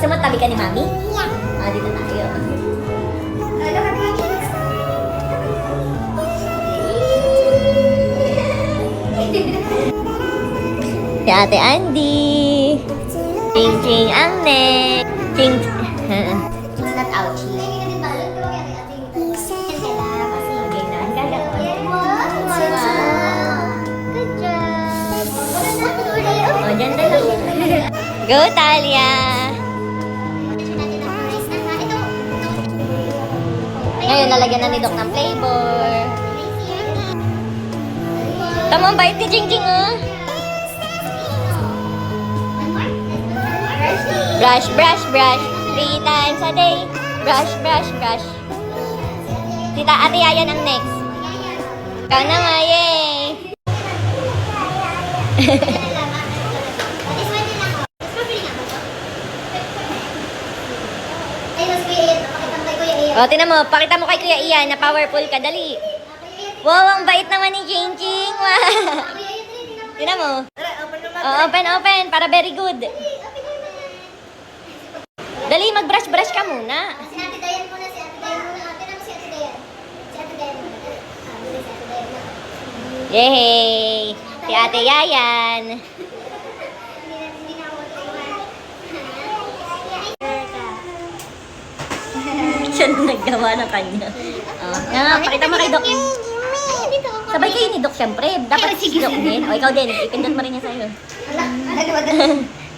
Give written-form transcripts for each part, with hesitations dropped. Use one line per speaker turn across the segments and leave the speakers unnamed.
Gusto mo tabi ka ni Mami? Ah, dito tayo. Si Ate Andy. Ching ching ang neck. Ching. It's not ouchie. Oh, dyan tayo. Go, Talia! Ngayon, lalagyan na ni Doc ng flavor. Tama, ang bait ni Ching Ching, oh. Brush, brush, brush. 3 times a day. Brush, brush, brush. Tita, Ate Yayan ang next. Ikaw na nga, yay! O, tinan mo, pakita mo kay Kuya Ian na powerful ka, dali. Wow, ang bait naman ni Ching Ching. Wow. Tinan mo. Open, open, para very good. Dali, mag-brush-brush ka muna.
Si Ate Dayan muna, si Ate Dayan muna. Tinan mo si Ate Dayan. Si Ate Dayan muna. Si Ate Dayan muna.
Yay! Si Ate Yayan.
Hindi na ako
Siya na naggawa ng kanya. Nga, pakita mo kay Doc. Sabay kayo ni Doc, syempre. Dapat si Doc din. O, ikaw din. Ipindot mo rin niya sa'yo.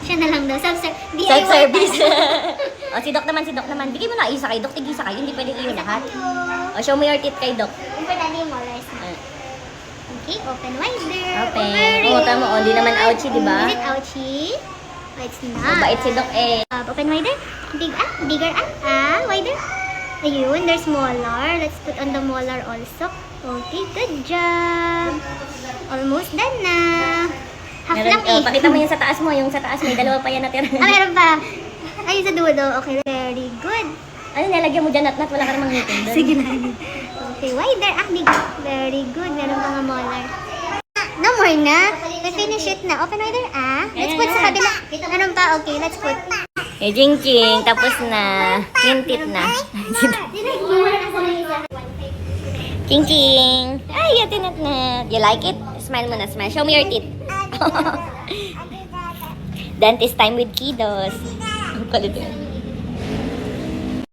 Siya na lang daw.
Self-service. O, si Doc naman. Bigay mo na isa kay Doc. Tig-isa kayo. Hindi pwede kayo lahat. O, show mo your teeth kay Doc.
Importante yung molars na. Okay, open wider.
Open. O, tama. O, hindi naman ouchie, di ba?
Is it ouchie? Oh, it's not.
Mabait si Doc eh.
Open wider. Bigger wider. Ayun, there's molar. Let's put on the molar also. Okay, good job. Almost done na. Half lang eh.
Pakita mo yung sa taas mo. Yung sa taas may dalawa pa yan natira.
Meron pa. Ayun sa dulo. Okay, very good.
Ano, nilagyan mo dyan at wala ka namang ngipin doon.
Sige na. Okay, wider. Very good. Meron pa nga molar. No more na. We finish it na. Open wider Let's put sa kabila. Meron pa. Okay, let's put.
Eh, Ching Ching, tapos na. Tintit na. Ching Ching. Ay, tinat na. You like it? Smile mo na, smile. Show me your teeth. Dentist time with kiddos. Ang kulit yun.